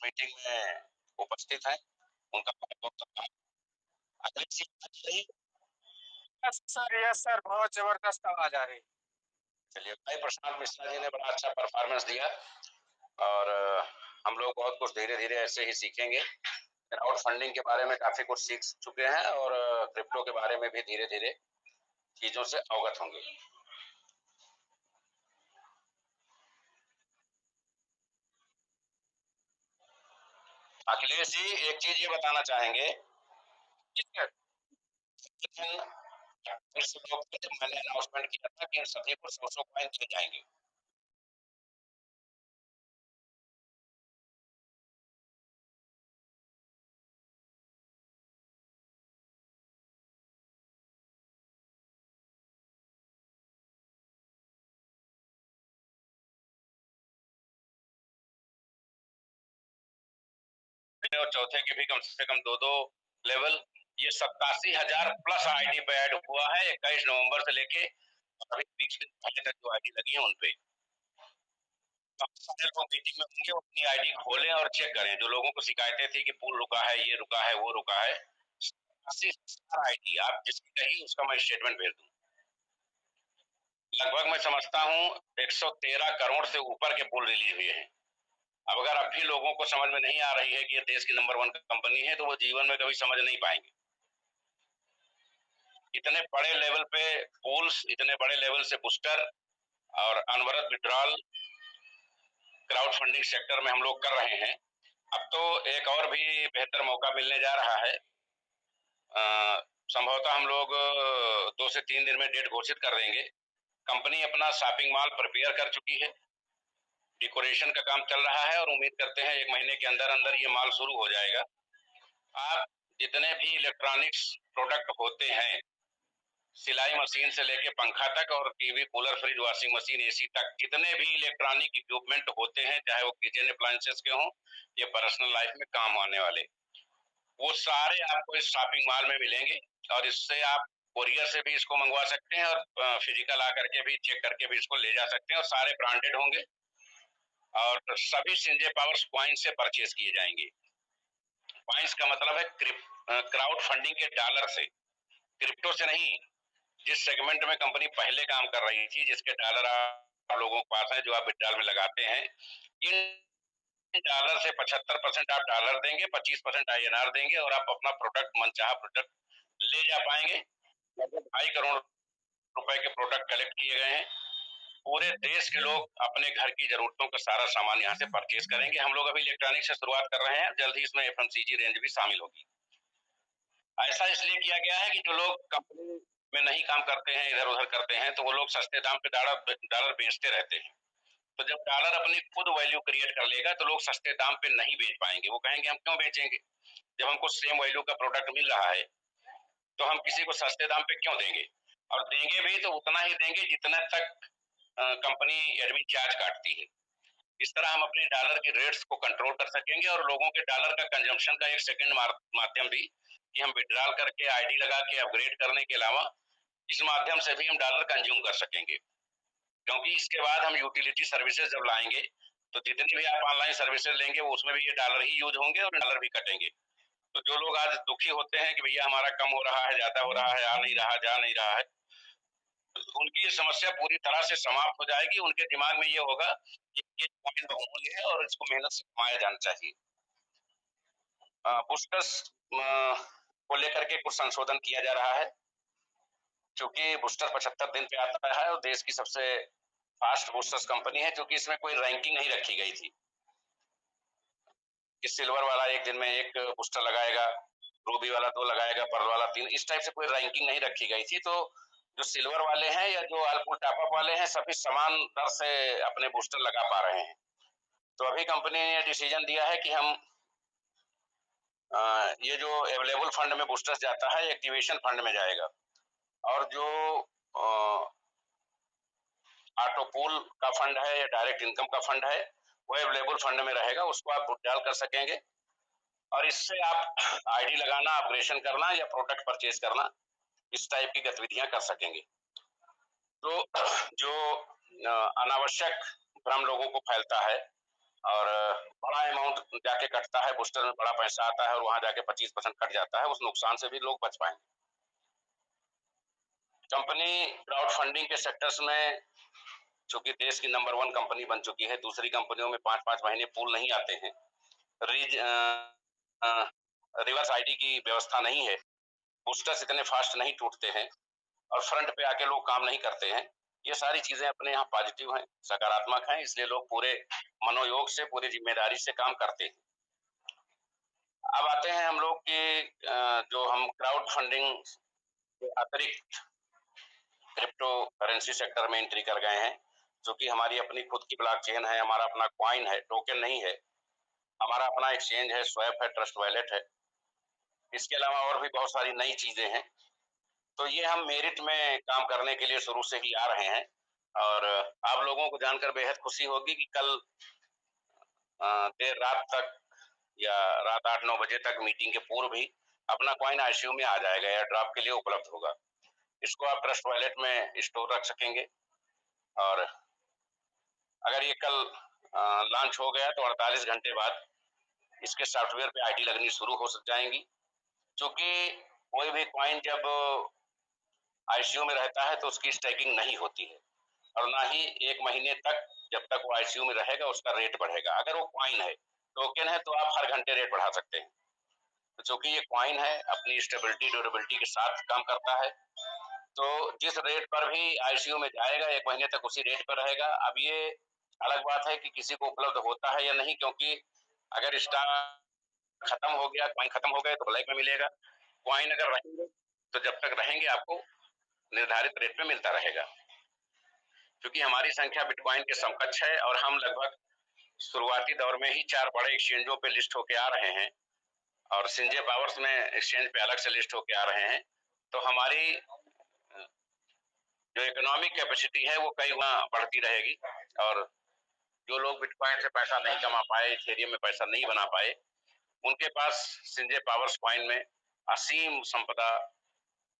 Meeting में उपस्थित हैं, उनका बहुत धन्यवाद। यस सर, बहुत जबरदस्त आवाज आ रही। चलिए, भाई प्रशांत मिश्रा जी ने बड़ा अच्छा परफॉर्मेंस दिया और हम लोग बहुत कुछ धीरे धीरे ऐसे ही सीखेंगे। क्राउड फंडिंग के बारे में काफी कुछ सीख चुके हैं और क्रिप्टो के बारे में भी धीरे धीरे चीजों से अवगत होंगे। अखिलेश जी, एक चीज ये बताना चाहेंगे, जब मैंने अनाउंसमेंट किया था कि इन सभी को 100 कॉइन दिए जाएंगे। और चौथे के भी कम से कम 2-2 लेवल, ये 87,000 प्लस आईडी पे ऐड हुआ है 21 नवंबर से लेके अभी 20 दिन पहले तक जो आईडी लगी है उनपे। सारे लोग मीटिंग में होंगे, अपनी आईडी खोलें और चेक करें। जो लोगों को शिकायतें थी कि पुल रुका है, ये रुका है, वो रुका है, 87,000 आईडी आप जिसकी कही उसका मैं स्टेटमेंट भेज दूं। लगभग मैं समझता हूं 113 करोड़ से ऊपर के पुल रिलीज हुए हैं। अब अगर अब भी लोगों को समझ में नहीं आ रही है कि ये देश की नंबर 1 कंपनी है, तो वो जीवन में कभी समझ नहीं पाएंगे। इतने बड़े लेवल पे पूल्स, इतने बड़े लेवल से बूस्टर और अनवरत विड्रॉल क्राउड फंडिंग सेक्टर में हम लोग कर रहे हैं। अब तो एक और भी बेहतर मौका मिलने जा रहा है। संभवतः हम लोग 2 से 3 दिन में डेट घोषित कर देंगे। कंपनी अपना शॉपिंग मॉल प्रिपेयर कर चुकी है, डेकोरेशन का काम चल रहा है और उम्मीद करते हैं 1 महीने के अंदर अंदर ये माल शुरू हो जाएगा। आप जितने भी इलेक्ट्रॉनिक्स प्रोडक्ट होते हैं, सिलाई मशीन से लेके पंखा तक और TV, cooler, fridge, washing machine, AC तक, जितने भी इलेक्ट्रॉनिक इक्विपमेंट होते हैं, चाहे वो किचन अप्लायंसेस के हों या पर्सनल लाइफ में काम आने वाले, वो सारे आपको इस शॉपिंग मॉल में मिलेंगे। और इससे आप कोरियर से भी इसको मंगवा सकते हैं और फिजिकल आकर के भी चेक करके भी इसको ले जा सकते हैं और सारे ब्रांडेड होंगे और सभी सिंजे पावर्स कॉइन से परचेज किए जाएंगे। कॉइन्स का मतलब है क्राउड फंडिंग के डॉलर से, क्रिप्टो से नहीं। जिस सेगमेंट में कंपनी पहले काम कर रही थी, जिसके डॉलर आप लोगों के पास है, जो आप विड्रॉल में लगाते हैं, इन डॉलर से 75% आप डॉलर देंगे, 25% INR देंगे और आप अपना प्रोडक्ट, मनचाहा प्रोडक्ट ले जा पाएंगे। लगभग 2.5 करोड़ रुपए के प्रोडक्ट कलेक्ट किए गए हैं। पूरे देश के लोग अपने घर की जरूरतों का सारा सामान यहाँ से परचेज करेंगे। हम लोग अभी इलेक्ट्रॉनिक से शुरुआत कर रहे हैं, जल्द ही इसमें FMCG रेंज भी शामिल होगी। ऐसा इसलिए किया गया है कि जो लोग कंपनी में नहीं काम करते हैं, इधर उधर करते हैं, तो वो लोग सस्ते दाम पे डॉलर बेचते रहते हैं। तो जब डॉलर अपनी खुद वैल्यू क्रिएट कर लेगा तो लोग सस्ते दाम पे नहीं बेच पाएंगे। वो कहेंगे हम क्यों बेचेंगे, जब हमको सेम वैल्यू का प्रोडक्ट मिल रहा है तो हम किसी को सस्ते दाम पे क्यों देंगे। और देंगे भी तो उतना ही देंगे जितना तक कंपनी एडमिन चार्ज काटती है। इस तरह हम अपने डॉलर के रेट्स को कंट्रोल कर सकेंगे और लोगों के डॉलर का कंजम्पशन का एक सेकंड माध्यम भी, कि हम विड्रॉल करके आईडी लगा के अपग्रेड करने के अलावा इस माध्यम से भी हम डॉलर कंज्यूम कर सकेंगे। क्योंकि इसके बाद हम यूटिलिटी सर्विसेज जब लाएंगे तो जितनी भी आप ऑनलाइन सर्विसेज लेंगे वो उसमें भी ये डॉलर ही यूज होंगे और डॉलर भी कटेंगे। तो जो लोग आज दुखी होते हैं कि भैया हमारा कम हो रहा है, ज्यादा हो रहा है, आ नहीं रहा, जा नहीं रहा है, तो उनकी ये समस्या पूरी तरह से समाप्त हो जाएगी। उनके दिमाग में ये होगा कि ये कॉइन बहुमूल्य है और इसको मेहनत से कमाया जाना चाहिए। बूस्टर्स को लेकर के कुछ संशोधन किया जा रहा है, क्योंकि बूस्टर 75 दिन पे आता है और देश की सबसे फास्ट बूस्टर्स कंपनी है, क्योंकि इसमें कोई रैंकिंग नहीं रखी गई थी कि सिल्वर वाला 1 दिन में 1 बूस्टर लगाएगा, रूबी वाला 2 लगाएगा, पर्ल वाला 3, इस टाइप से कोई रैंकिंग नहीं रखी गई थी। तो जो सिल्वर वाले हैं या जो ऑल टॉप अप वाले हैं, सभी समान दर से अपने बूस्टर लगा पा रहे हैं। तो अभी कंपनी ने डिसीजन दिया है कि हम ये जो अवेलेबल फंड में बूस्टर्स जाता है, एक्टिवेशन फंड में जाएगा और जो ऑटो पूल का फंड है या डायरेक्ट इनकम का फंड है, वो अवेलेबल फंड में रहेगा, उसको आप विड्रॉल कर सकेंगे और इससे आप आईडी लगाना, अपग्रेडेशन करना या प्रोडक्ट परचेज करना, इस टाइप की गतिविधियां कर सकेंगे। तो जो अनावश्यक भ्रम लोगों को फैलता है, और बड़ा अमाउंट जाके कटता है, बूस्टर में बड़ा पैसा आता है और वहां जाके 25% कट जाता है, उस नुकसान से भी लोग बच पाएंगे। कंपनी क्राउड फंडिंग के सेक्टर्स में चूंकि देश की नंबर 1 कंपनी बन चुकी है, दूसरी कंपनियों में 5-5 महीने पूल नहीं आते हैं, रिवर्स आईडी की व्यवस्था नहीं है, बूस्टर्स इतने फास्ट नहीं टूटते हैं और फ्रंट पे आके लोग काम नहीं करते हैं। ये सारी चीजें अपने यहाँ पॉजिटिव हैं, सकारात्मक हैं, इसलिए लोग पूरे मनोयोग से, पूरी जिम्मेदारी से काम करते हैं। अब आते हैं हम लोग कि जो हम क्राउड फंडिंग के अतिरिक्त क्रिप्टो करेंसी सेक्टर में एंट्री कर गए हैं, जो कि हमारी अपनी खुद की ब्लॉकचेन है, हमारा अपना कॉइन है, टोकन नहीं है, हमारा अपना एक्सचेंज है, स्वैप है, ट्रस्ट वॉलेट है। इसके अलावा और भी बहुत सारी नई चीजें हैं। तो ये हम मेरिट में काम करने के लिए शुरू से ही आ रहे हैं और आप लोगों को जानकर बेहद खुशी होगी कि कल देर रात तक या रात 8-9 बजे तक मीटिंग के पूर्व भी अपना कॉइन आईसीयू में आ जाएगा, एयर ड्रॉप के लिए उपलब्ध होगा। इसको आप ट्रस्ट वॉलेट में स्टोर रख सकेंगे और अगर ये कल लॉन्च हो गया तो 48 घंटे बाद इसके सॉफ्टवेयर पे आईडी लगनी शुरू हो जाएंगी, क्योंकि कोई भी कॉइन जब आईसीयू में रहता है तो उसकी स्टैकिंग नहीं होती है और ना ही 1 महीने तक जब तक वो आईसीयू में रहेगा उसका रेट बढ़ेगा। अगर वो कॉइन है, टोकन है, तो आप हर घंटे रेट बढ़ा सकते हैं। तो चूंकि ये कॉइन है, अपनी स्टेबिलिटी ड्यूरेबिलिटी के साथ काम करता है, तो जिस रेट पर भी आईसीयू में जाएगा 1 महीने तक उसी रेट पर रहेगा। अब ये अलग बात है कि किसी को उपलब्ध होता है या नहीं, क्योंकि अगर स्टॉक खत्म हो गया, कॉइन खत्म हो गए तो ब्लैक में मिलेगा, कॉइन अगर रहेंगे तो जब तक रहेंगे आपको निर्धारित रेट पे मिलता रहेगा। क्योंकि हमारी संख्या बिटकॉइन के समकक्ष है और हम लगभग शुरुआती दौर में ही 4 बड़े एक्सचेंजों पे लिस्ट होके आ रहे हैं और सिंजे पावर्स में एक्सचेंज पे अलग से लिस्ट होके आ रहे हैं। तो हमारी जो इकोनॉमिक कैपेसिटी है वो कई गुना बढ़ती रहेगी और जो लोग बिटकॉइन से पैसा नहीं कमा पाए, इथेरियम में पैसा नहीं बना पाए, उनके पास सिंजे पावर्स कॉइन में असीम संपदा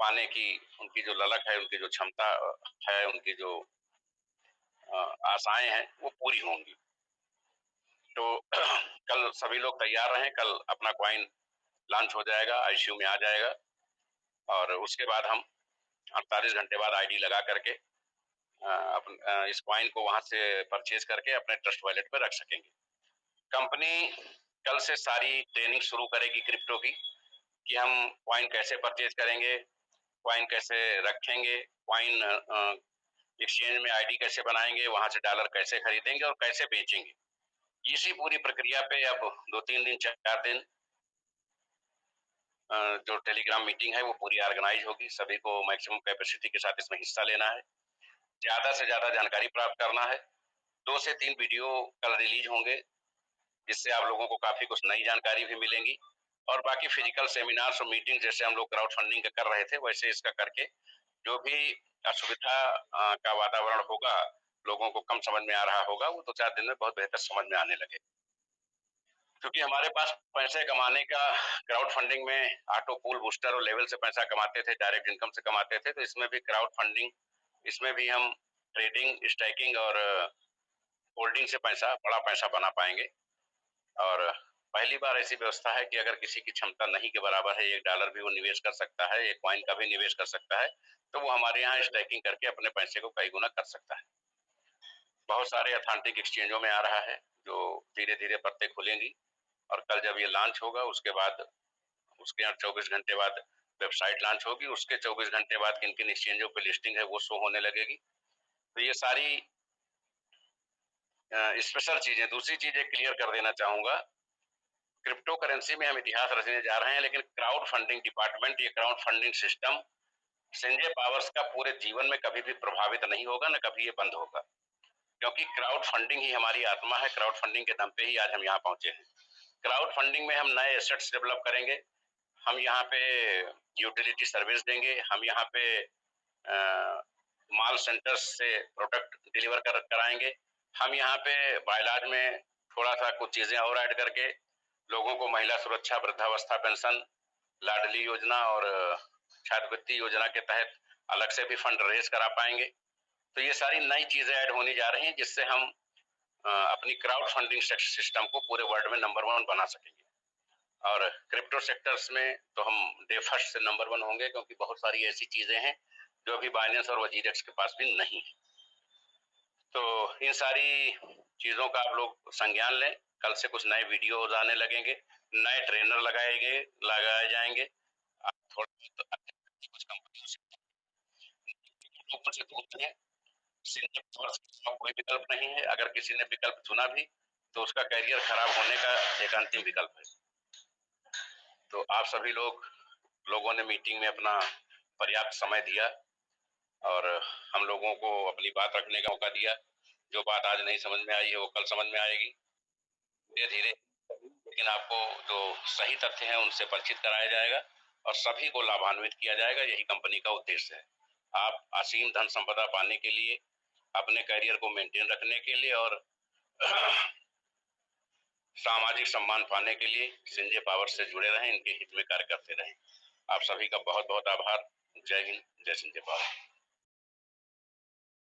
पाने की उनकी जो ललक है, उनकी जो क्षमता है, उनकी जो आशाएं हैं वो पूरी होंगी। तो कल सभी लोग तैयार रहें, कल अपना कॉइन लॉन्च हो जाएगा, आईसीयू में आ जाएगा और उसके बाद हम 48 घंटे बाद आईडी लगा करके इस कॉइन को वहां से परचेज करके अपने ट्रस्ट वॉलेट पे रख सकेंगे। कंपनी कल से सारी ट्रेनिंग शुरू करेगी क्रिप्टो की कि हम कॉइन कैसे परचेज करेंगे, कॉइन कैसे रखेंगे, कॉइन एक्सचेंज में आईडी कैसे बनाएंगे, वहां से डॉलर कैसे खरीदेंगे और कैसे बेचेंगे। इसी पूरी प्रक्रिया पे अब 2-3 दिन 4 दिन जो टेलीग्राम मीटिंग है वो पूरी ऑर्गेनाइज होगी, सभी को मैक्सिमम कैपेसिटी के साथ इसमें हिस्सा लेना है, ज्यादा से ज्यादा जानकारी प्राप्त करना है। 2 से 3 वीडियो कल रिलीज होंगे जिससे आप लोगों को काफी कुछ नई जानकारी भी मिलेंगी और बाकी फिजिकल सेमिनार्स और मीटिंग जैसे हम लोग क्राउड फंडिंग का कर रहे थे वैसे इसका करके जो भी असुविधा का वातावरण होगा, लोगों को कम समझ में आ रहा होगा, वो 2-4 दिन में बहुत बेहतर समझ में आने लगे। क्योंकि हमारे पास पैसे कमाने का क्राउड फंडिंग में ऑटो पूल बूस्टर और लेवल से पैसा कमाते थे, डायरेक्ट इनकम से कमाते थे, तो इसमें भी क्राउड फंडिंग, इसमें भी हम ट्रेडिंग, स्टैकिंग और होल्डिंग से बड़ा पैसा बना पाएंगे। और पहली बार ऐसी व्यवस्था है कि अगर किसी की क्षमता नहीं के बराबर है, $1 भी वो निवेश कर सकता है, एक कॉइन का भी निवेश कर सकता है, तो वो हमारे यहाँ स्टैकिंग करके अपने पैसे को कई गुना कर सकता है। बहुत सारे अथॉन्टिक एक्सचेंजों में आ रहा है जो धीरे धीरे पत्ते खुलेंगी और कल जब ये लॉन्च होगा उसके बाद उसके 24 घंटे बाद वेबसाइट लॉन्च होगी, उसके 24 घंटे बाद किन किन एक्सचेंजों पे लिस्टिंग है वो शो होने लगेगी। तो ये सारी स्पेशल चीजें। दूसरी चीजें क्लियर कर देना चाहूंगा, क्रिप्टो करेंसी में हम इतिहास रचने जा रहे हैं, लेकिन क्राउड फंडिंग डिपार्टमेंट, ये crowd funding system Sanjay powers का पूरे जीवन में कभी भी प्रभावित नहीं होगा, न कभी ये बंद होगा, क्योंकि क्राउड फंडिंग ही हमारी आत्मा है। क्राउड फंडिंग के दम पे ही आज हम यहाँ पहुंचे हैं। क्राउड फंडिंग में हम नए एसेट्स डेवलप करेंगे, हम यहाँ पे यूटिलिटी सर्विस देंगे, हम यहाँ पे माल सेंटर्स से प्रोडक्ट डिलीवर कराएंगे, हम यहाँ पे बायलाज में थोड़ा सा कुछ चीजें और ऐड करके लोगों को महिला सुरक्षा, वृद्धावस्था पेंशन, लाडली योजना और छात्रवृत्ति योजना के तहत अलग से भी फंड रेज करा पाएंगे। तो ये सारी नई चीजें ऐड होने जा रही हैं जिससे हम अपनी क्राउड फंडिंग सिस्टम को पूरे वर्ल्ड में नंबर 1 बना सकेंगे। और क्रिप्टो सेक्टर्स में तो हम डे फर्स्ट से नंबर 1 होंगे, क्योंकि बहुत सारी ऐसी चीजें हैं जो अभी बाइनेंस और वजीरेक्स के पास भी नहीं है। तो इन सारी चीजों का आप लोग संज्ञान लें। कल से कुछ नए वीडियोज आने लगेंगे, नए ट्रेनर लगाए जाएंगे। आप थोड़ा कुछ कंपनियों से लोगों से दूर रहें। सिंगल सोर्स का कोई विकल्प नहीं है। अगर किसी ने विकल्प चुना भी तो उसका करियर खराब होने का एक अंतिम विकल्प है। तो आप सभी लोगों ने मीटिंग में अपना पर्याप्त समय दिया और हम लोगों को अपनी बात रखने का मौका दिया। जो बात आज नहीं समझ में आई है वो कल समझ में आएगी धीरे धीरे, लेकिन आपको जो सही तथ्य हैं उनसे परिचित कराया जाएगा और सभी को लाभान्वित किया जाएगा। यही कंपनी का उद्देश्य है। आप असीम धन संपदा पाने के लिए, अपने करियर को मेंटेन रखने के लिए और सामाजिक सम्मान पाने के लिए संजय पावर से जुड़े रहें, इनके हित में कार्य करते रहें। आप सभी का बहुत बहुत आभार। जय हिंद, जय संजय पावर।